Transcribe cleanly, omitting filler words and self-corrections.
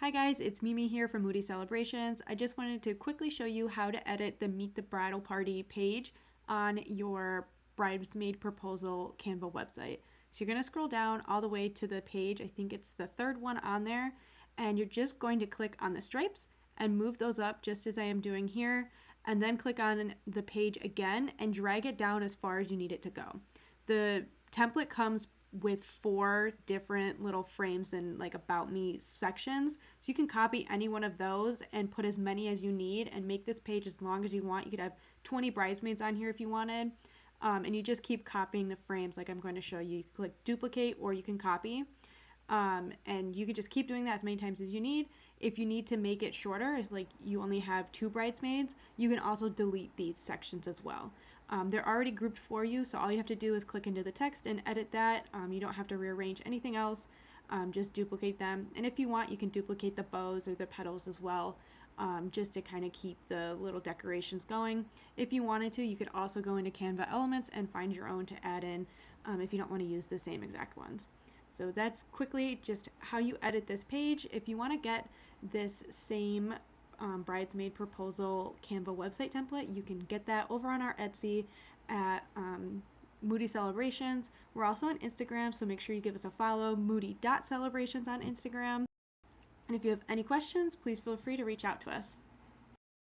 Hi guys, it's Mimi here from Moody Celebrations. I just wanted to quickly show you how to edit the Meet the Bridal Party page on your Bridesmaid Proposal Canva website. So you're going to scroll down all the way to the page, I think it's the third one on there, and you're just going to click on the stripes and move those up just as I am doing here, and then click on the page again and drag it down as far as you need it to go. The template comes with 4 different little frames and like about me sections. So you can copy any one of those and put as many as you need and make this page as long as you want. You could have 20 bridesmaids on here if you wanted. And you just keep copying the frames like I'm going to show you. You can click duplicate or you can copy. And you can just keep doing that as many times as you need. If you need to make it shorter, it's like you only have 2 bridesmaids, you can also delete these sections as well. They're already grouped for you, so all you have to do is click into the text and edit that. You don't have to rearrange anything else, just duplicate them. And if you want, you can duplicate the bows or the petals as well, just to kind of keep the little decorations going. If you wanted to, you could also go into Canva Elements and find your own to add in if you don't want to use the same exact ones. So that's quickly just how you edit this page. If you want to get this same bridesmaid proposal Canva website template, you can get that over on our Etsy at Moody Celebrations. We're also on Instagram, so make sure you give us a follow, moody.celebrations on Instagram. And if you have any questions, please feel free to reach out to us.